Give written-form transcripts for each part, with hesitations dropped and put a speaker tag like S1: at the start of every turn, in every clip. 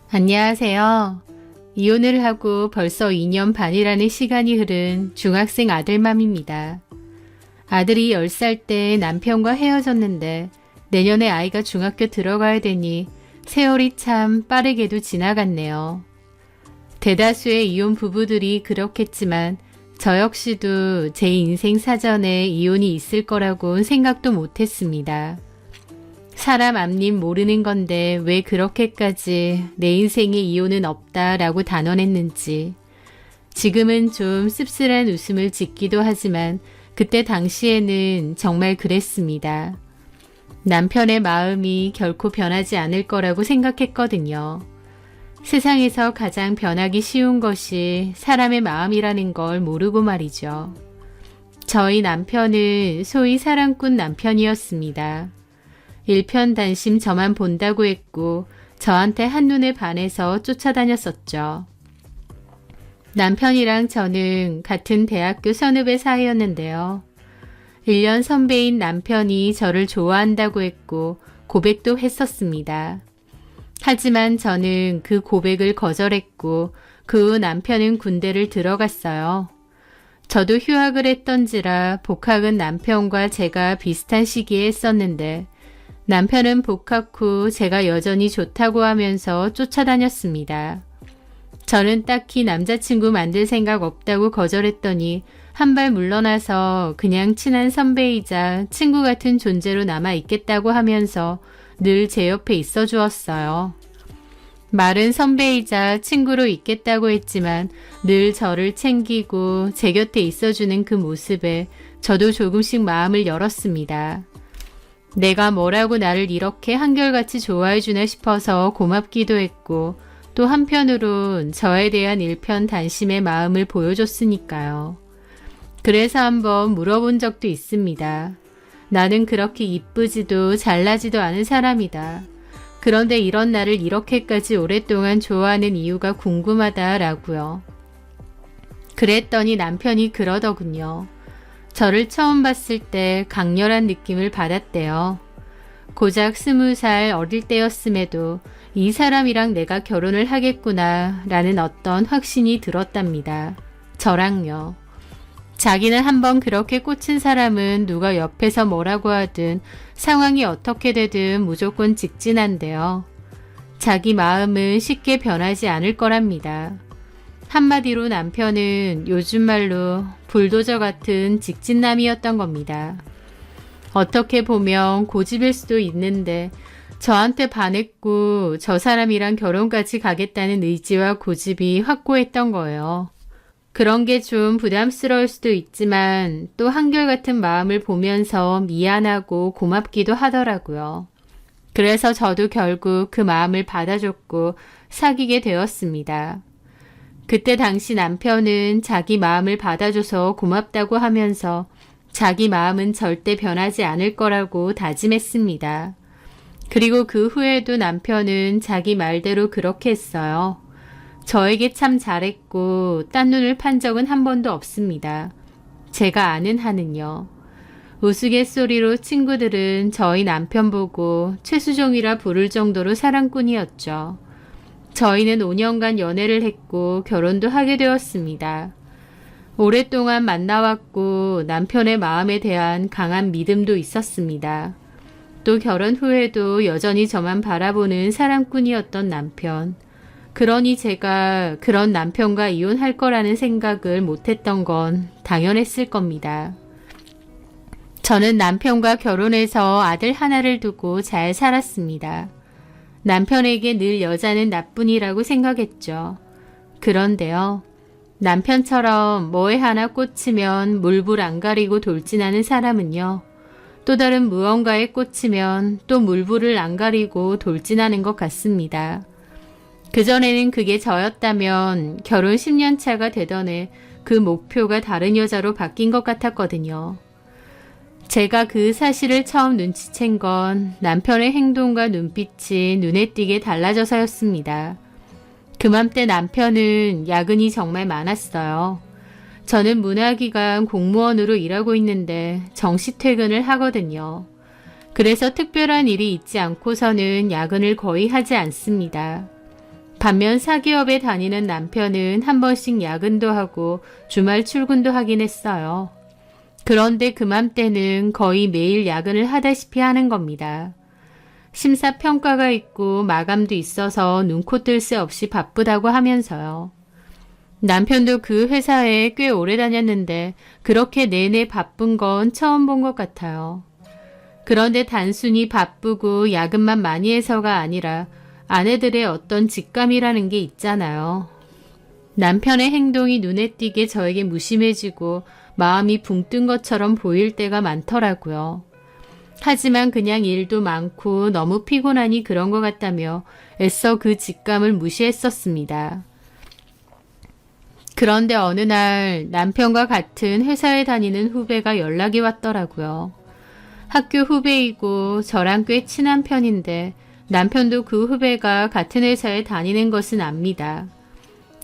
S1: 안녕하세요. 이혼을 하고 벌써 2년 반이라는 시간이 흐른 중학생 아들맘입니다. 아들이 10살 때 남편과 헤어졌는데 내년에 아이가 중학교 들어가야 되니 세월이 참 빠르게도 지나갔네요. 대다수의 이혼 부부들이 그렇겠지만 저 역시도 제 인생 사전에 이혼이 있을 거라고는 생각도 못했습니다. 사람 앞님 모르는 건데 왜 그렇게까지 내 인생에 이혼은 없다라고 단언했는지. 지금은 좀 씁쓸한 웃음을 짓기도 하지만 그때 당시에는 정말 그랬습니다. 남편의 마음이 결코 변하지 않을 거라고 생각했거든요. 세상에서 가장 변하기 쉬운 것이 사람의 마음이라는 걸 모르고 말이죠. 저희 남편은 소위 사랑꾼 남편이었습니다. 일편단심 저만 본다고 했고 저한테 한눈에 반해서 쫓아다녔었죠. 남편이랑 저는 같은 대학교 선후배 사이였는데요. 1년 선배인 남편이 저를 좋아한다고 했고 고백도 했었습니다. 하지만 저는 그 고백을 거절했고 그 후 남편은 군대를 들어갔어요. 저도 휴학을 했던지라 복학은 남편과 제가 비슷한 시기에 했었는데 남편은 복학 후 제가 여전히 좋다고 하면서 쫓아다녔습니다. 저는 딱히 남자친구 만들 생각 없다고 거절했더니 한 발 물러나서 그냥 친한 선배이자 친구 같은 존재로 남아있겠다고 하면서 늘 제 옆에 있어 주었어요. 말은 선배이자 친구로 있겠다고 했지만 늘 저를 챙기고 제 곁에 있어주는 그 모습에 저도 조금씩 마음을 열었습니다. 내가 뭐라고 나를 이렇게 한결같이 좋아해주나 싶어서 고맙기도 했고 또 한편으론 저에 대한 일편단심의 마음을 보여줬으니까요. 그래서 한번 물어본 적도 있습니다. 나는 그렇게 이쁘지도 잘나지도 않은 사람이다. 그런데 이런 나를 이렇게까지 오랫동안 좋아하는 이유가 궁금하다라고요. 그랬더니 남편이 그러더군요. 저를 처음 봤을 때 강렬한 느낌을 받았대요. 고작 20살 어릴 때였음에도 이 사람이랑 내가 결혼을 하겠구나 라는 어떤 확신이 들었답니다. 저랑요. 자기는 한번 그렇게 꽂힌 사람은 누가 옆에서 뭐라고 하든 상황이 어떻게 되든 무조건 직진한대요. 자기 마음은 쉽게 변하지 않을 거랍니다. 한마디로 남편은 요즘 말로 불도저 같은 직진남이었던 겁니다. 어떻게 보면 고집일 수도 있는데 저한테 반했고 저 사람이랑 결혼까지 가겠다는 의지와 고집이 확고했던 거예요. 그런 게 좀 부담스러울 수도 있지만 또 한결같은 마음을 보면서 미안하고 고맙기도 하더라고요. 그래서 저도 결국 그 마음을 받아줬고 사귀게 되었습니다. 그때 당시 남편은 자기 마음을 받아줘서 고맙다고 하면서 자기 마음은 절대 변하지 않을 거라고 다짐했습니다. 그리고 그 후에도 남편은 자기 말대로 그렇게 했어요. 저에게 참 잘했고 딴 눈을 판 적은 한 번도 없습니다. 제가 아는 한은요. 우스갯소리로 친구들은 저희 남편 보고 최수종이라 부를 정도로 사랑꾼이었죠. 저희는 5년간 연애를 했고 결혼도 하게 되었습니다. 오랫동안 만나왔고 남편의 마음에 대한 강한 믿음도 있었습니다. 또 결혼 후에도 여전히 저만 바라보는 사랑꾼이었던 남편. 그러니 제가 그런 남편과 이혼할 거라는 생각을 못했던 건 당연했을 겁니다. 저는 남편과 결혼해서 아들 하나를 두고 잘 살았습니다. 남편에게 늘 여자는 나뿐이라고 생각했죠. 그런데요. 남편처럼 뭐에 하나 꽂히면 물불 안 가리고 돌진하는 사람은요. 또 다른 무언가에 꽂히면 또 물불을 안 가리고 돌진하는 것 같습니다. 그전에는 그게 저였다면 결혼 10년 차가 되던 해 그 목표가 다른 여자로 바뀐 것 같았거든요. 제가 그 사실을 처음 눈치챈 건 남편의 행동과 눈빛이 눈에 띄게 달라져서였습니다. 그맘때 남편은 야근이 정말 많았어요. 저는 문화기관 공무원으로 일하고 있는데 정시 퇴근을 하거든요. 그래서 특별한 일이 있지 않고서는 야근을 거의 하지 않습니다. 반면 사기업에 다니는 남편은 한 번씩 야근도 하고 주말 출근도 하긴 했어요. 그런데 그맘때는 거의 매일 야근을 하다시피 하는 겁니다. 심사평가가 있고 마감도 있어서 눈코 뜰 새 없이 바쁘다고 하면서요. 남편도 그 회사에 꽤 오래 다녔는데 그렇게 내내 바쁜 건 처음 본 것 같아요. 그런데 단순히 바쁘고 야근만 많이 해서가 아니라 아내들의 어떤 직감이라는 게 있잖아요. 남편의 행동이 눈에 띄게 저에게 무심해지고 마음이 붕 뜬 것처럼 보일 때가 많더라고요. 하지만 그냥 일도 많고 너무 피곤하니 그런 것 같다며 애써 그 직감을 무시했었습니다. 그런데 어느 날 남편과 같은 회사에 다니는 후배가 연락이 왔더라고요. 학교 후배이고 저랑 꽤 친한 편인데 남편도 그 후배가 같은 회사에 다니는 것은 압니다.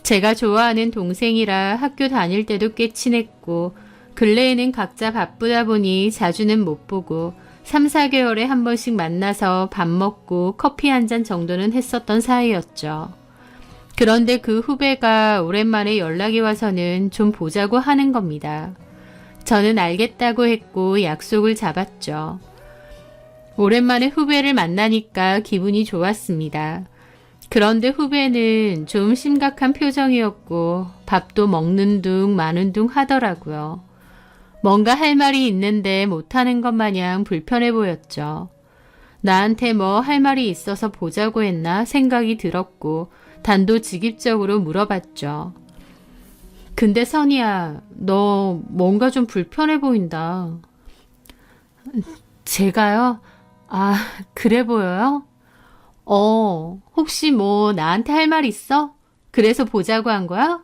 S1: 제가 좋아하는 동생이라 학교 다닐 때도 꽤 친했고 근래에는 각자 바쁘다 보니 자주는 못 보고 3, 4개월에 한 번씩 만나서 밥 먹고 커피 한 잔 정도는 했었던 사이였죠. 그런데 그 후배가 오랜만에 연락이 와서는 좀 보자고 하는 겁니다. 저는 알겠다고 했고 약속을 잡았죠. 오랜만에 후배를 만나니까 기분이 좋았습니다. 그런데 후배는 좀 심각한 표정이었고 밥도 먹는 둥 마는 둥 하더라고요. 뭔가 할 말이 있는데 못하는 것 마냥 불편해 보였죠. 나한테 뭐 할 말이 있어서 보자고 했나 생각이 들었고 단도직입적으로 물어봤죠. 근데 선이야, 너 뭔가 좀 불편해 보인다. 제가요? 아, 그래 보여요? 혹시 뭐 나한테 할 말 있어? 그래서 보자고 한 거야?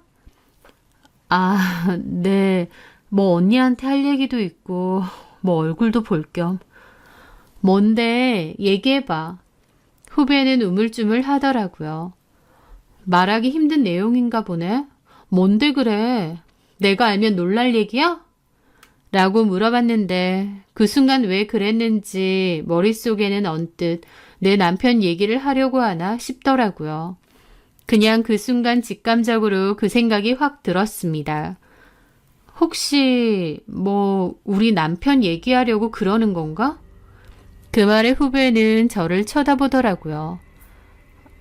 S1: 아, 네. 뭐 언니한테 할 얘기도 있고 뭐 얼굴도 볼 겸. 뭔데? 얘기해봐. 후배는 우물쭈물 하더라고요. 말하기 힘든 내용인가 보네. 뭔데 그래? 내가 알면 놀랄 얘기야? 라고 물어봤는데 그 순간 왜 그랬는지 머릿속에는 언뜻 내 남편 얘기를 하려고 하나 싶더라고요. 그냥 그 순간 직감적으로 그 생각이 확 들었습니다. 혹시 뭐 우리 남편 얘기하려고 그러는 건가? 그 말에 후배는 저를 쳐다보더라고요.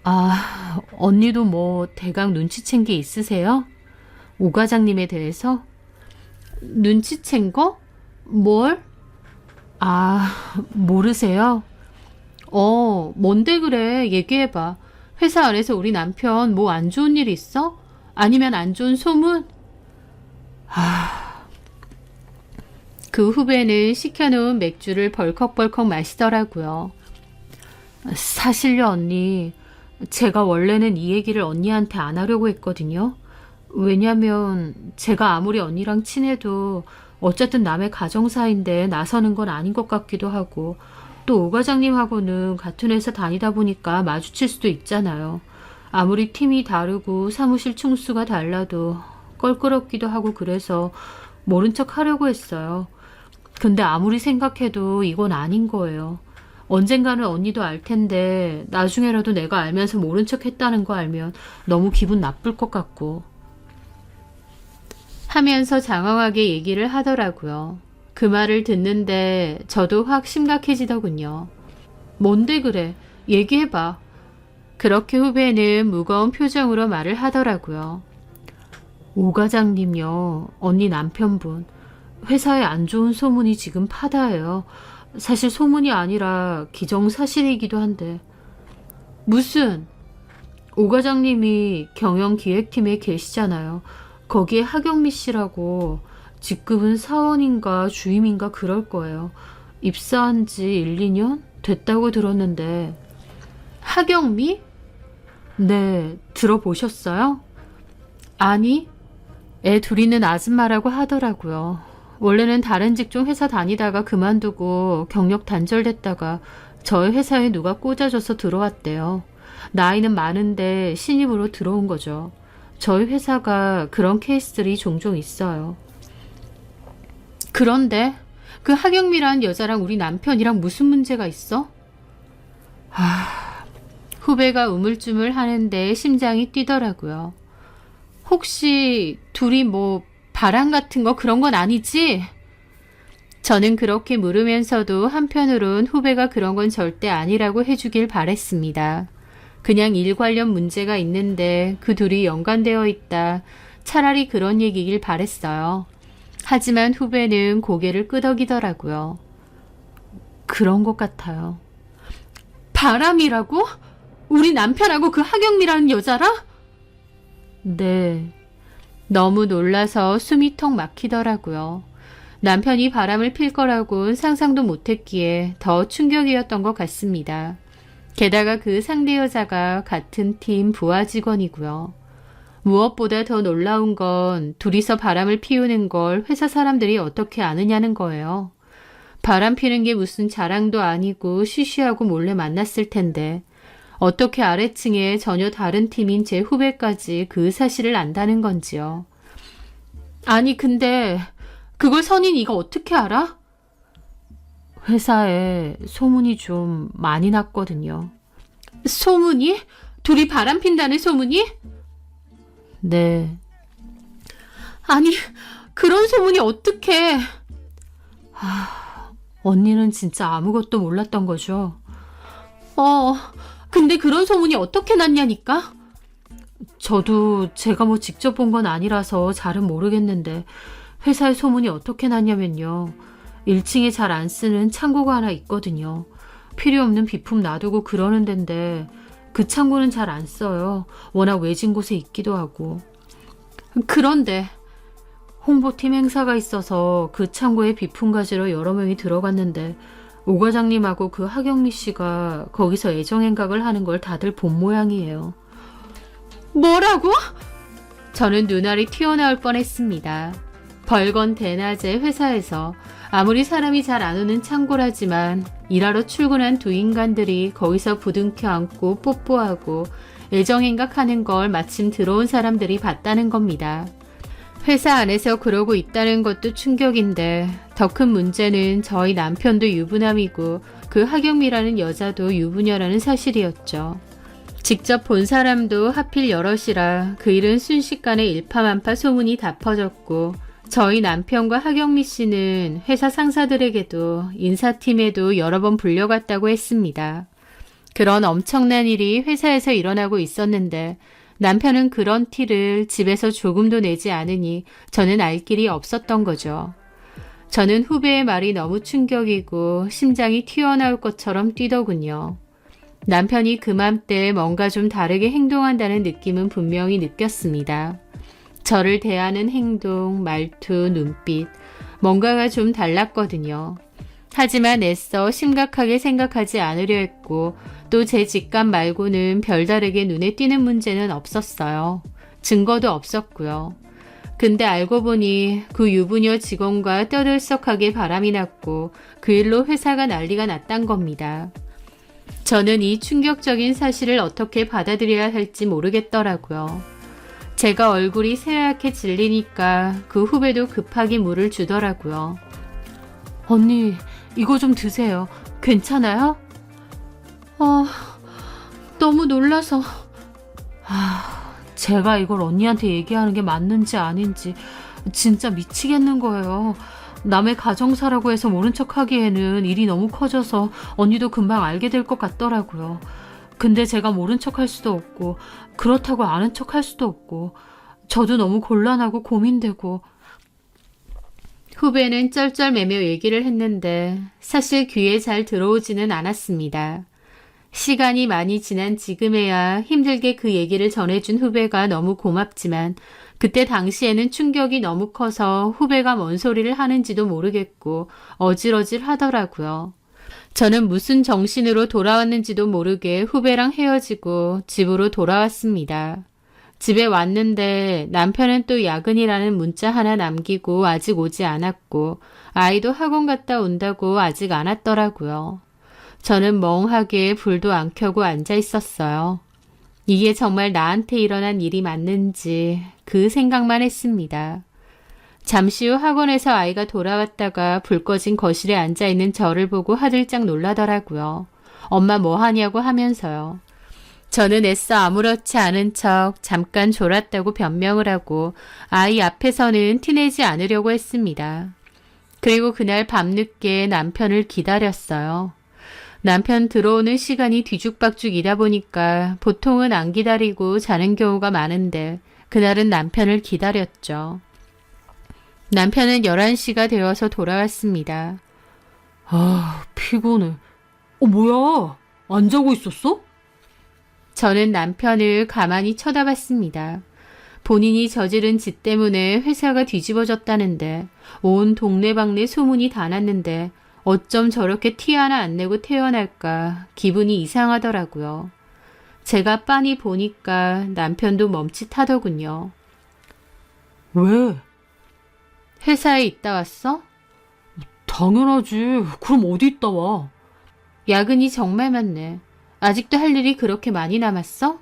S1: 아, 언니도 뭐 대강 눈치챈 게 있으세요? 오 과장님에 대해서? 눈치챈 거? 뭘? 아, 모르세요? 뭔데 그래? 얘기해봐. 회사 안에서 우리 남편 뭐 안 좋은 일 있어? 아니면 안 좋은 소문? 그 후배는 시켜놓은 맥주를 벌컥벌컥 마시더라고요. 사실요, 언니. 제가 원래는 이 얘기를 언니한테 안 하려고 했거든요. 왜냐면 제가 아무리 언니랑 친해도 어쨌든 남의 가정사인데 나서는 건 아닌 것 같기도 하고 또 오 과장님하고는 같은 회사 다니다 보니까 마주칠 수도 있잖아요. 아무리 팀이 다르고 사무실 총수가 달라도 껄끄럽기도 하고 그래서 모른 척 하려고 했어요. 근데 아무리 생각해도 이건 아닌 거예요. 언젠가는 언니도 알 텐데 나중에라도 내가 알면서 모른 척 했다는 거 알면 너무 기분 나쁠 것 같고 하면서 장황하게 얘기를 하더라고요. 그 말을 듣는데 저도 확 심각해지더군요. 뭔데 그래? 얘기해봐. 그렇게 후배는 무거운 표정으로 말을 하더라고요. 오 과장님요. 언니 남편분. 회사에 안 좋은 소문이 지금 파다해요. 사실 소문이 아니라 기정사실이기도 한데. 무슨? 오 과장님이 경영기획팀에 계시잖아요. 거기에 하경미 씨라고 직급은 사원인가 주임인가 그럴 거예요. 입사한 지 1, 2년 됐다고 들었는데. 하경미? 네, 들어보셨어요? 아니, 애 둘 있는 아줌마라고 하더라고요. 원래는 다른 직종 회사 다니다가 그만두고 경력 단절됐다가 저희 회사에 누가 꽂아줘서 들어왔대요. 나이는 많은데 신입으로 들어온 거죠. 저희 회사가 그런 케이스들이 종종 있어요. 그런데 그 하경미라는 여자랑 우리 남편이랑 무슨 문제가 있어? 후배가 우물쭈물 하는데 심장이 뛰더라고요. 혹시 둘이 뭐 바람 같은 거 그런 건 아니지? 저는 그렇게 물으면서도 한편으론 후배가 그런 건 절대 아니라고 해주길 바랬습니다. 그냥 일 관련 문제가 있는데 그 둘이 연관되어 있다. 차라리 그런 얘기길 바랬어요. 하지만 후배는 고개를 끄덕이더라고요. 그런 것 같아요. 바람이라고? 우리 남편하고 그 하경미라는 여자라? 네. 너무 놀라서 숨이 턱 막히더라고요. 남편이 바람을 필 거라곤 상상도 못했기에 더 충격이었던 것 같습니다. 게다가 그 상대 여자가 같은 팀 부하 직원이고요. 무엇보다 더 놀라운 건 둘이서 바람을 피우는 걸 회사 사람들이 어떻게 아느냐는 거예요. 바람 피는 게 무슨 자랑도 아니고 쉬쉬하고 몰래 만났을 텐데 어떻게 아래층에 전혀 다른 팀인 제 후배까지 그 사실을 안다는 건지요. 아니 근데 그걸 선인이가 어떻게 알아? 회사에 소문이 좀 많이 났거든요. 소문이? 둘이 바람 핀다는 소문이? 네. 아니 그런 소문이 어떻게... 언니는 진짜 아무것도 몰랐던 거죠. 근데 그런 소문이 어떻게 났냐니까? 저도 제가 뭐 직접 본 건 아니라서 잘은 모르겠는데 회사에 소문이 어떻게 났냐면요. 1층에 잘 안 쓰는 창고가 하나 있거든요. 필요 없는 비품 놔두고 그러는 데인데 그 창고는 잘 안 써요. 워낙 외진 곳에 있기도 하고. 그런데 홍보팀 행사가 있어서 그 창고에 비품 가지러 여러 명이 들어갔는데 오 과장님하고 그 하경미 씨가 거기서 애정행각을 하는 걸 다들 본 모양이에요. 뭐라고? 저는 눈알이 튀어나올 뻔했습니다. 벌건 대낮에 회사에서 아무리 사람이 잘 안 오는 창고라지만 일하러 출근한 두 인간들이 거기서 부둥켜 안고 뽀뽀하고 애정행각하는 걸 마침 들어온 사람들이 봤다는 겁니다. 회사 안에서 그러고 있다는 것도 충격인데 더 큰 문제는 저희 남편도 유부남이고 그 하경미라는 여자도 유부녀라는 사실이었죠. 직접 본 사람도 하필 여럿이라 그 일은 순식간에 일파만파 소문이 다 퍼졌고 저희 남편과 하경미 씨는 회사 상사들에게도 인사팀에도 여러 번 불려갔다고 했습니다. 그런 엄청난 일이 회사에서 일어나고 있었는데 남편은 그런 티를 집에서 조금도 내지 않으니 저는 알 길이 없었던 거죠. 저는 후배의 말이 너무 충격이고 심장이 튀어나올 것처럼 뛰더군요. 남편이 그맘때 뭔가 좀 다르게 행동한다는 느낌은 분명히 느꼈습니다. 저를 대하는 행동, 말투, 눈빛, 뭔가가 좀 달랐거든요. 하지만 애써 심각하게 생각하지 않으려 했고 또 제 직감 말고는 별다르게 눈에 띄는 문제는 없었어요. 증거도 없었고요. 근데 알고 보니 그 유부녀 직원과 떠들썩하게 바람이 났고 그 일로 회사가 난리가 났단 겁니다. 저는 이 충격적인 사실을 어떻게 받아들여야 할지 모르겠더라고요. 제가 얼굴이 새하얗게 질리니까 그 후배도 급하게 물을 주더라고요. 언니, 이거 좀 드세요. 괜찮아요? 너무 놀라서. 제가 이걸 언니한테 얘기하는 게 맞는지 아닌지 진짜 미치겠는 거예요. 남의 가정사라고 해서 모른 척 하기에는 일이 너무 커져서 언니도 금방 알게 될 것 같더라고요. 근데 제가 모른 척 할 수도 없고 그렇다고 아는 척 할 수도 없고 저도 너무 곤란하고 고민되고. 후배는 쩔쩔매며 얘기를 했는데 사실 귀에 잘 들어오지는 않았습니다. 시간이 많이 지난 지금에야 힘들게 그 얘기를 전해준 후배가 너무 고맙지만 그때 당시에는 충격이 너무 커서 후배가 뭔 소리를 하는지도 모르겠고 어질어질 하더라고요. 저는 무슨 정신으로 돌아왔는지도 모르게 후배랑 헤어지고 집으로 돌아왔습니다. 집에 왔는데 남편은 또 야근이라는 문자 하나 남기고 아직 오지 않았고 아이도 학원 갔다 온다고 아직 안 왔더라고요. 저는 멍하게 불도 안 켜고 앉아 있었어요. 이게 정말 나한테 일어난 일이 맞는지 그 생각만 했습니다. 잠시 후 학원에서 아이가 돌아왔다가 불 꺼진 거실에 앉아있는 저를 보고 하들짝 놀라더라고요. 엄마 뭐 하냐고 하면서요. 저는 애써 아무렇지 않은 척 잠깐 졸았다고 변명을 하고 아이 앞에서는 티내지 않으려고 했습니다. 그리고 그날 밤늦게 남편을 기다렸어요. 남편 들어오는 시간이 뒤죽박죽이다 보니까 보통은 안 기다리고 자는 경우가 많은데 그날은 남편을 기다렸죠. 남편은 11시가 되어서 돌아왔습니다.
S2: 아, 피곤해. 뭐야? 안 자고 있었어?
S1: 저는 남편을 가만히 쳐다봤습니다. 본인이 저지른 짓 때문에 회사가 뒤집어졌다는데 온 동네방네 소문이 다 났는데 어쩜 저렇게 티 하나 안 내고 태어날까 기분이 이상하더라고요. 제가 빤히 보니까 남편도 멈칫하더군요.
S2: 왜?
S1: 회사에 있다 왔어?
S2: 당연하지. 그럼 어디 있다 와?
S1: 야근이 정말 많네. 아직도 할 일이 그렇게 많이 남았어?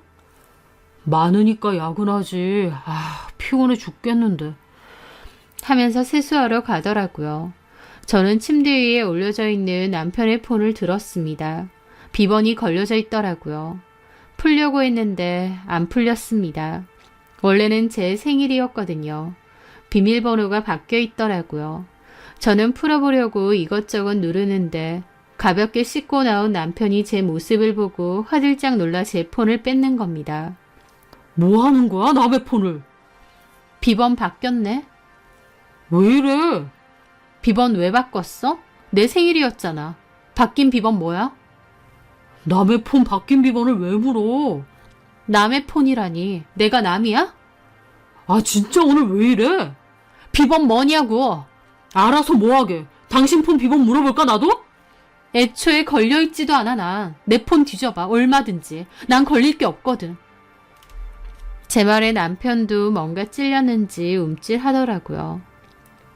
S2: 많으니까 야근하지. 피곤해 죽겠는데.
S1: 하면서 세수하러 가더라고요. 저는 침대 위에 올려져 있는 남편의 폰을 들었습니다. 비번이 걸려져 있더라고요. 풀려고 했는데 안 풀렸습니다. 원래는 제 생일이었거든요. 비밀번호가 바뀌어 있더라고요. 저는 풀어보려고 이것저것 누르는데 가볍게 씻고 나온 남편이 제 모습을 보고 화들짝 놀라 제 폰을 뺏는 겁니다.
S2: 뭐 하는 거야, 남의 폰을?
S1: 비번 바뀌었네.
S2: 왜 이래?
S1: 비번 왜 바꿨어? 내 생일이었잖아. 바뀐 비번 뭐야?
S2: 남의 폰 바뀐 비번을 왜 물어?
S1: 남의 폰이라니. 내가 남이야?
S2: 진짜 오늘 왜 이래?
S1: 비번 뭐냐고.
S2: 알아서 뭐하게. 당신 폰 비번 물어볼까, 나도?
S1: 애초에 걸려있지도 않아 난. 내 폰 뒤져봐. 얼마든지. 난 걸릴 게 없거든. 제 말에 남편도 뭔가 찔렸는지 움찔하더라고요.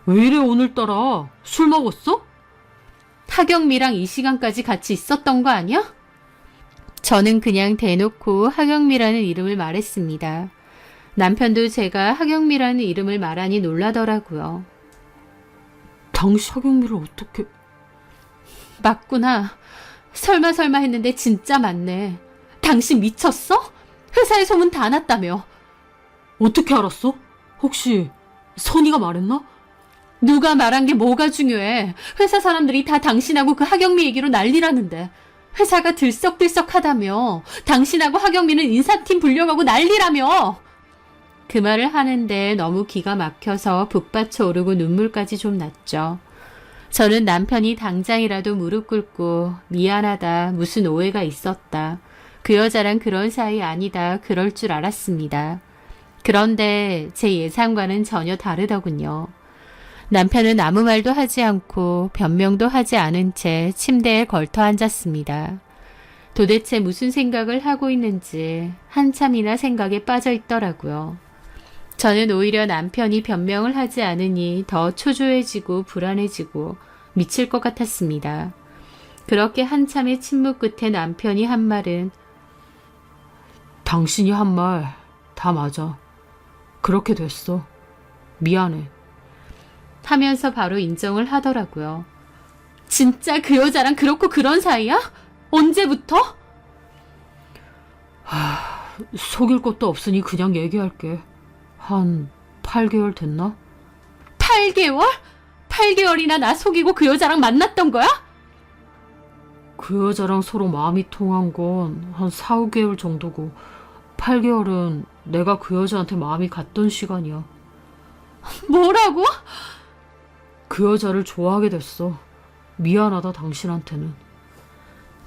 S2: 왜 이래 오늘따라? 술 먹었어?
S1: 하경미랑 이 시간까지 같이 있었던 거 아니야? 저는 그냥 대놓고 하경미라는 이름을 말했습니다. 남편도 제가 하경미라는 이름을 말하니 놀라더라고요.
S2: 당신 하경미를 어떻게...
S1: 맞구나. 설마 했는데 진짜 맞네. 당신 미쳤어? 회사에 소문 다 났다며.
S2: 어떻게 알았어? 혹시 선이가 말했나?
S1: 누가 말한 게 뭐가 중요해. 회사 사람들이 다 당신하고 그 하경미 얘기로 난리라는데. 회사가 들썩들썩하다며. 당신하고 하경미는 인사팀 불려가고 난리라며. 그 말을 하는데 너무 기가 막혀서 북받쳐 오르고 눈물까지 좀 났죠. 저는 남편이 당장이라도 무릎 꿇고 미안하다, 무슨 오해가 있었다. 그 여자랑 그런 사이 아니다, 그럴 줄 알았습니다. 그런데 제 예상과는 전혀 다르더군요. 남편은 아무 말도 하지 않고 변명도 하지 않은 채 침대에 걸터 앉았습니다. 도대체 무슨 생각을 하고 있는지 한참이나 생각에 빠져 있더라고요. 저는 오히려 남편이 변명을 하지 않으니 더 초조해지고 불안해지고 미칠 것 같았습니다. 그렇게 한참의 침묵 끝에 남편이 한 말은
S2: 당신이 한 말 다 맞아. 그렇게 됐어. 미안해.
S1: 하면서 바로 인정을 하더라고요. 진짜 그 여자랑 그렇고 그런 사이야? 언제부터?
S2: 속일 것도 없으니 그냥 얘기할게. 한 8개월 됐나?
S1: 8개월? 8개월이나 나 속이고 그 여자랑 만났던 거야?
S2: 그 여자랑 서로 마음이 통한 건 한 4, 5개월 정도고 8개월은 내가 그 여자한테 마음이 갔던 시간이야.
S1: 뭐라고?
S2: 그 여자를 좋아하게 됐어. 미안하다 당신한테는.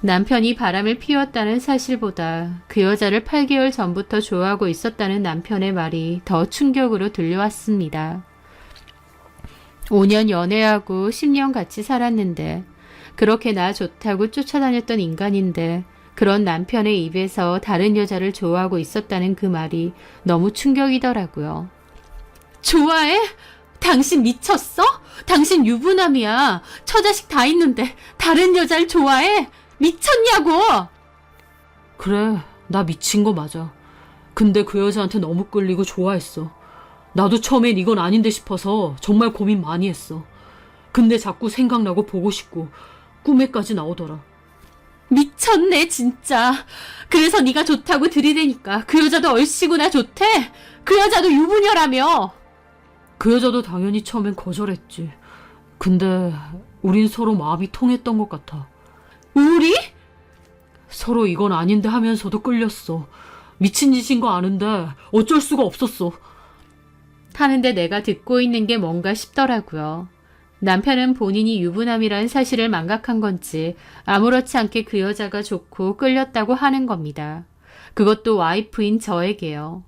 S1: 남편이 바람을 피웠다는 사실보다 그 여자를 8개월 전부터 좋아하고 있었다는 남편의 말이 더 충격으로 들려왔습니다. 5년 연애하고 10년 같이 살았는데 그렇게 나 좋다고 쫓아다녔던 인간인데 그런 남편의 입에서 다른 여자를 좋아하고 있었다는 그 말이 너무 충격이더라고요. 좋아해? 당신 미쳤어? 당신 유부남이야. 처자식 다 있는데 다른 여자를 좋아해? 미쳤냐고!
S2: 그래, 나 미친 거 맞아. 근데 그 여자한테 너무 끌리고 좋아했어. 나도 처음엔 이건 아닌데 싶어서 정말 고민 많이 했어. 근데 자꾸 생각나고 보고 싶고 꿈에까지 나오더라.
S1: 미쳤 미쳤네 진짜. 그래서 네가 좋다고 들이대니까 그 여자도 얼씨구나 좋대. 그 여자도 유부녀라며.
S2: 그 여자도 당연히 처음엔 거절했지. 근데 우린 서로 마음이 통했던 것 같아.
S1: 우리?
S2: 서로 이건 아닌데 하면서도 끌렸어. 미친 짓인 거 아는데 어쩔 수가 없었어.
S1: 하는데 내가 듣고 있는 게 뭔가 싶더라고요. 남편은 본인이 유부남이라는 사실을 망각한 건지 아무렇지 않게 그 여자가 좋고 끌렸다고 하는 겁니다. 그것도 와이프인 저에게요.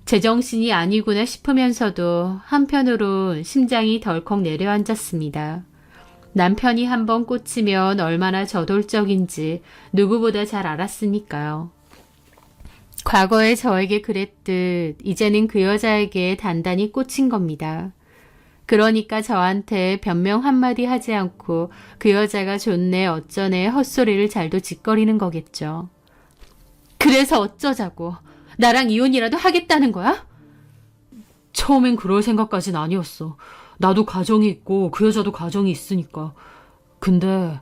S1: 제정신이 아니구나 싶으면서도 한편으로 심장이 덜컥 내려앉았습니다. 남편이 한번 꽂히면 얼마나 저돌적인지 누구보다 잘 알았으니까요. 과거에 저에게 그랬듯 이제는 그 여자에게 단단히 꽂힌 겁니다. 그러니까 저한테 변명 한마디 하지 않고 그 여자가 좋네 어쩌네 헛소리를 잘도 짓거리는 거겠죠. 그래서 어쩌자고. 나랑 이혼이라도 하겠다는 거야?
S2: 처음엔 그럴 생각까진 아니었어. 나도 가정이 있고 그 여자도 가정이 있으니까. 근데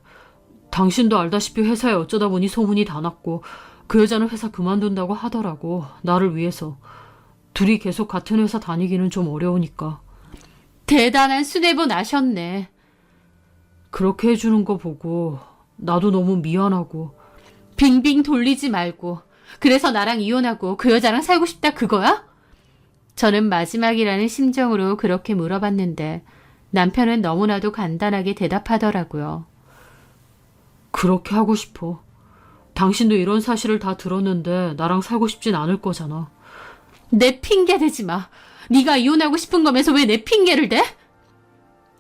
S2: 당신도 알다시피 회사에 어쩌다 보니 소문이 다 났고 그 여자는 회사 그만둔다고 하더라고. 나를 위해서. 둘이 계속 같은 회사 다니기는 좀 어려우니까.
S1: 대단한 수뇌부 나셨네.
S2: 그렇게 해주는 거 보고 나도 너무 미안하고.
S1: 빙빙 돌리지 말고. 그래서 나랑 이혼하고 그 여자랑 살고 싶다 그거야? 저는 마지막이라는 심정으로 그렇게 물어봤는데 남편은 너무나도 간단하게 대답하더라고요.
S2: 그렇게 하고 싶어. 당신도 이런 사실을 다 들었는데 나랑 살고 싶진 않을 거잖아.
S1: 내 핑계 대지 마. 네가 이혼하고 싶은 거면서 왜 내 핑계를 대?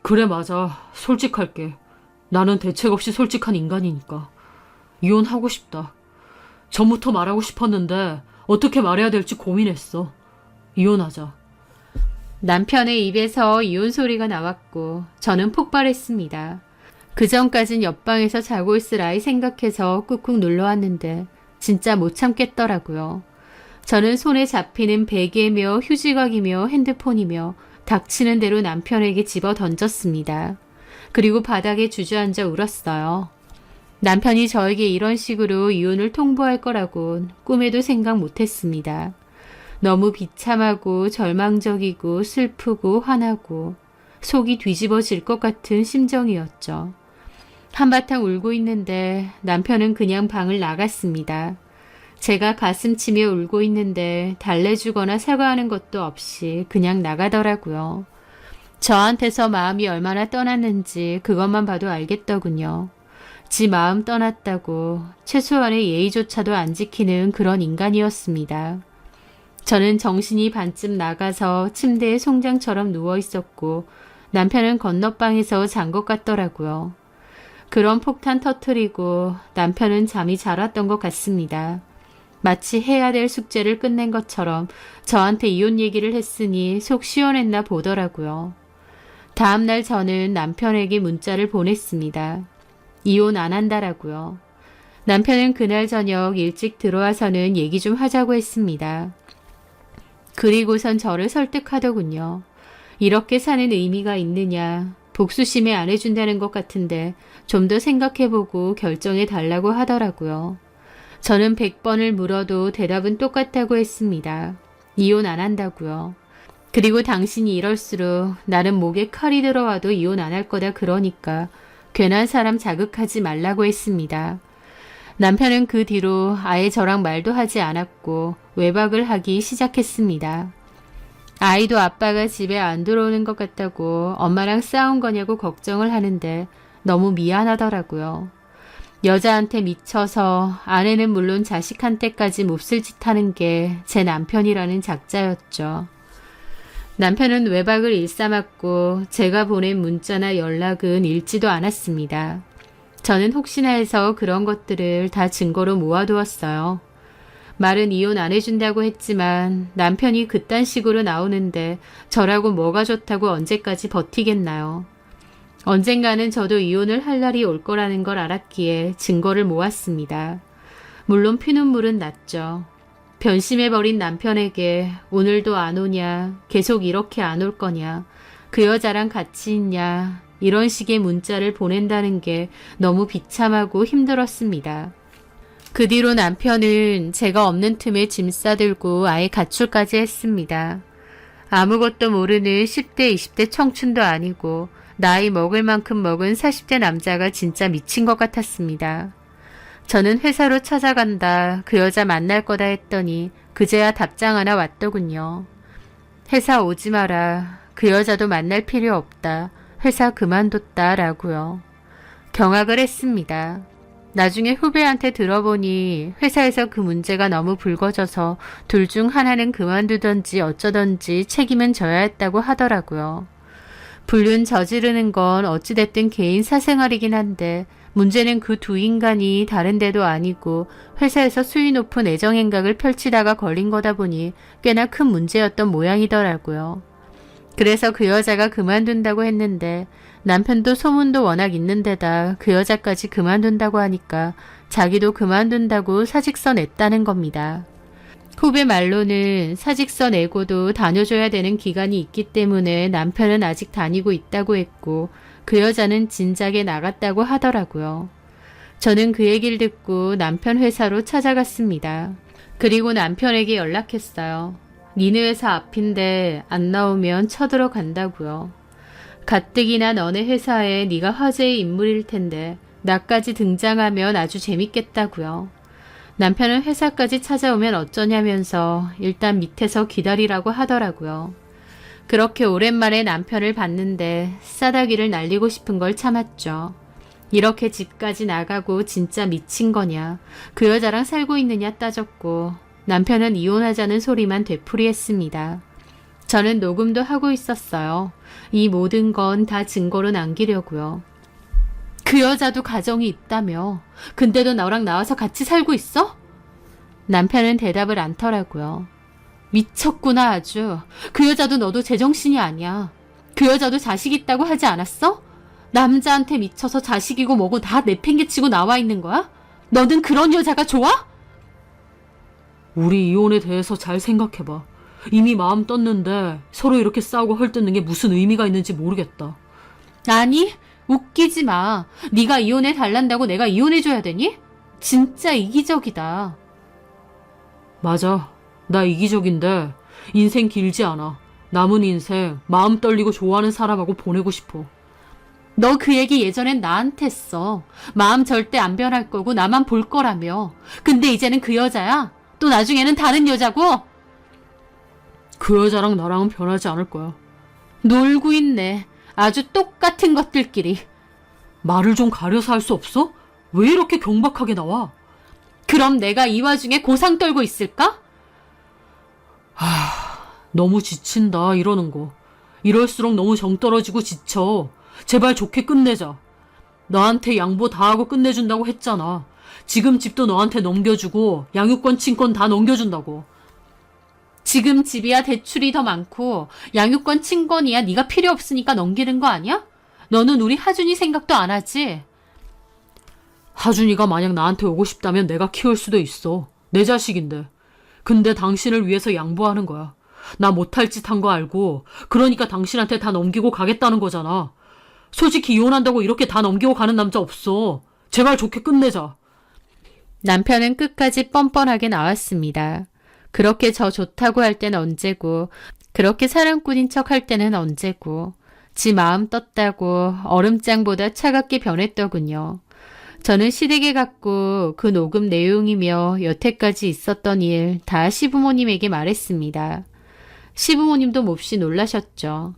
S2: 그래 맞아. 솔직할게. 나는 대책 없이 솔직한 인간이니까. 이혼하고 싶다. 전부터 말하고 싶었는데 어떻게 말해야 될지 고민했어. 이혼하자.
S1: 남편의 입에서 이혼 소리가 나왔고 저는 폭발했습니다. 그전까진 옆방에서 자고 있을 아이 생각해서 꾹꾹 눌러왔는데 진짜 못 참겠더라고요. 저는 손에 잡히는 베개며 휴지각이며 핸드폰이며 닥치는 대로 남편에게 집어 던졌습니다. 그리고 바닥에 주저앉아 울었어요. 남편이 저에게 이런 식으로 이혼을 통보할 거라곤 꿈에도 생각 못했습니다. 너무 비참하고 절망적이고 슬프고 화나고 속이 뒤집어질 것 같은 심정이었죠. 한바탕 울고 있는데 남편은 그냥 방을 나갔습니다. 제가 가슴 치며 울고 있는데 달래주거나 사과하는 것도 없이 그냥 나가더라고요. 저한테서 마음이 얼마나 떠났는지 그것만 봐도 알겠더군요. 지 마음 떠났다고 최소한의 예의조차도 안 지키는 그런 인간이었습니다. 저는 정신이 반쯤 나가서 침대에 송장처럼 누워 있었고 남편은 건너방에서 잔 것 같더라고요. 그런 폭탄 터트리고 남편은 잠이 잘 왔던 것 같습니다. 마치 해야 될 숙제를 끝낸 것처럼 저한테 이혼 얘기를 했으니 속 시원했나 보더라고요. 다음날 저는 남편에게 문자를 보냈습니다. 이혼 안 한다라고요. 남편은 그날 저녁 일찍 들어와서는 얘기 좀 하자고 했습니다. 그리고선 저를 설득하더군요. 이렇게 사는 의미가 있느냐. 복수심에 안 해준다는 것 같은데 좀 더 생각해보고 결정해 달라고 하더라고요. 저는 100번을 물어도 대답은 똑같다고 했습니다. 이혼 안 한다고요. 그리고 당신이 이럴수록 나는 목에 칼이 들어와도 이혼 안 할 거다 그러니까 괜한 사람 자극하지 말라고 했습니다. 남편은 그 뒤로 아예 저랑 말도 하지 않았고 외박을 하기 시작했습니다. 아이도 아빠가 집에 안 들어오는 것 같다고 엄마랑 싸운 거냐고 걱정을 하는데 너무 미안하더라고요. 여자한테 미쳐서 아내는 물론 자식한테까지 몹쓸 짓 하는 게 제 남편이라는 작자였죠. 남편은 외박을 일삼았고 제가 보낸 문자나 연락은 읽지도 않았습니다. 저는 혹시나 해서 그런 것들을 다 증거로 모아두었어요. 말은 이혼 안 해준다고 했지만 남편이 그딴 식으로 나오는데 저라고 뭐가 좋다고 언제까지 버티겠나요? 언젠가는 저도 이혼을 할 날이 올 거라는 걸 알았기에 증거를 모았습니다. 물론 피눈물은 났죠. 변심해버린 남편에게 오늘도 안 오냐, 계속 이렇게 안 올 거냐, 그 여자랑 같이 있냐, 이런 식의 문자를 보낸다는 게 너무 비참하고 힘들었습니다. 그 뒤로 남편은 제가 없는 틈에 짐 싸들고 아예 가출까지 했습니다. 아무것도 모르는 10대, 20대 청춘도 아니고 나이 먹을 만큼 먹은 40대 남자가 진짜 미친 것 같았습니다. 저는 회사로 찾아간다, 그 여자 만날 거다 했더니 그제야 답장 하나 왔더군요. 회사 오지 마라, 그 여자도 만날 필요 없다, 회사 그만뒀다 라고요. 경악을 했습니다. 나중에 후배한테 들어보니 회사에서 그 문제가 너무 불거져서 둘 중 하나는 그만두던지 어쩌던지 책임은 져야 했다고 하더라고요. 불륜 저지르는 건 어찌됐든 개인 사생활이긴 한데 문제는 그 두 인간이 다른 데도 아니고 회사에서 수위 높은 애정행각을 펼치다가 걸린 거다 보니 꽤나 큰 문제였던 모양이더라고요. 그래서 그 여자가 그만둔다고 했는데 남편도 소문도 워낙 있는 데다 그 여자까지 그만둔다고 하니까 자기도 그만둔다고 사직서 냈다는 겁니다. 후배 말로는 사직서 내고도 다녀줘야 되는 기간이 있기 때문에 남편은 아직 다니고 있다고 했고 그 여자는 진작에 나갔다고 하더라고요. 저는 그 얘기를 듣고 남편 회사로 찾아갔습니다. 그리고 남편에게 연락했어요. 니네 회사 앞인데 안 나오면 쳐들어간다고요. 가뜩이나 너네 회사에 네가 화제의 인물일 텐데 나까지 등장하면 아주 재밌겠다고요. 남편은 회사까지 찾아오면 어쩌냐면서 일단 밑에서 기다리라고 하더라고요. 그렇게 오랜만에 남편을 봤는데 싸다기를 날리고 싶은 걸 참았죠. 이렇게 집까지 나가고 진짜 미친 거냐, 그 여자랑 살고 있느냐 따졌고 남편은 이혼하자는 소리만 되풀이했습니다. 저는 녹음도 하고 있었어요. 이 모든 건 다 증거로 남기려고요. 그 여자도 가정이 있다며. 근데도 너랑 나와서 같이 살고 있어? 남편은 대답을 않더라고요. 미쳤구나 아주. 그 여자도 너도 제정신이 아니야. 그 여자도 자식 있다고 하지 않았어? 남자한테 미쳐서 자식이고 뭐고 다 내팽개치고 나와 있는 거야? 너는 그런 여자가 좋아?
S2: 우리 이혼에 대해서 잘 생각해봐. 이미 마음 떴는데 서로 이렇게 싸우고 헐뜯는 게 무슨 의미가 있는지 모르겠다.
S1: 아니, 웃기지 마. 네가 이혼해 달란다고 내가 이혼해줘야 되니? 진짜 이기적이다.
S2: 맞아. 나 이기적인데 인생 길지 않아. 남은 인생 마음 떨리고 좋아하는 사람하고 보내고 싶어.
S1: 너 그 얘기 예전엔 나한테 했어. 마음 절대 안 변할 거고 나만 볼 거라며. 근데 이제는 그 여자야? 또 나중에는 다른 여자고?
S2: 그 여자랑 나랑은 변하지 않을 거야.
S1: 놀고 있네. 아주 똑같은 것들끼리.
S2: 말을 좀 가려서 할 수 없어? 왜 이렇게 경박하게 나와?
S1: 그럼 내가 이 와중에 고상 떨고 있을까?
S2: 너무 지친다 이러는 거. 이럴수록 너무 정 떨어지고 지쳐. 제발 좋게 끝내자. 너한테 양보 다 하고 끝내준다고 했잖아. 지금 집도 너한테 넘겨주고 양육권 친권 다 넘겨준다고.
S1: 지금 집이야 대출이 더 많고 양육권 친권이야 네가 필요 없으니까 넘기는 거 아니야? 너는 우리 하준이 생각도 안 하지?
S2: 하준이가 만약 나한테 오고 싶다면 내가 키울 수도 있어. 내 자식인데. 근데 당신을 위해서 양보하는 거야. 나 못할 짓 한 거 알고 그러니까 당신한테 다 넘기고 가겠다는 거잖아. 솔직히 이혼한다고 이렇게 다 넘기고 가는 남자 없어. 제발 좋게 끝내자.
S1: 남편은 끝까지 뻔뻔하게 나왔습니다. 그렇게 저 좋다고 할 때는 언제고 그렇게 사랑꾼인 척 할 때는 언제고 지 마음 떴다고 얼음장보다 차갑게 변했더군요. 저는 시댁에 갔고 그 녹음 내용이며 여태까지 있었던 일 다 시부모님에게 말했습니다. 시부모님도 몹시 놀라셨죠.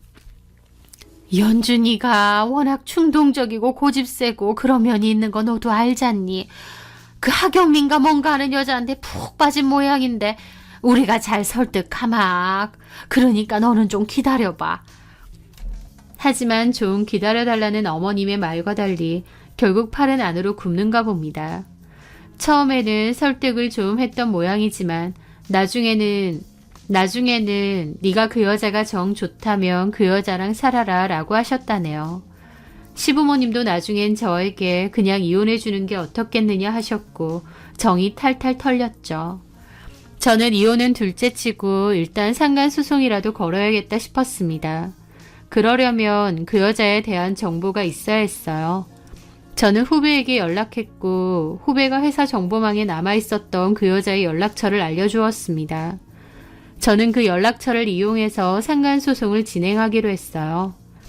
S1: 연준이가 워낙 충동적이고 고집세고 그런 면이 있는 거 너도 알잖니. 그 하경민가 뭔가 하는 여자한테 푹 빠진 모양인데 우리가 잘 설득하막. 그러니까 너는 좀 기다려봐. 하지만 좀 기다려달라는 어머님의 말과 달리 결국 팔은 안으로 굽는가 봅니다. 처음에는 설득을 좀 했던 모양이지만 나중에는 네가 그 여자가 정 좋다면 그 여자랑 살아라 라고 하셨다네요. 시부모님도 나중엔 저에게 그냥 이혼해주는 게 어떻겠느냐 하셨고 정이 탈탈 털렸죠. 저는 이혼은 둘째치고 일단 상간소송이라도 걸어야겠다 싶었습니다. 그러려면 그 여자에 대한 정보가 있어야 했어요. 저는 후배에게 연락했고 후배가 회사 정보망에 남아있었던 그 여자의 연락처를 알려주었습니다. 저는 그 연락처를 이용해서 상간소송을 진행하기로 했어요.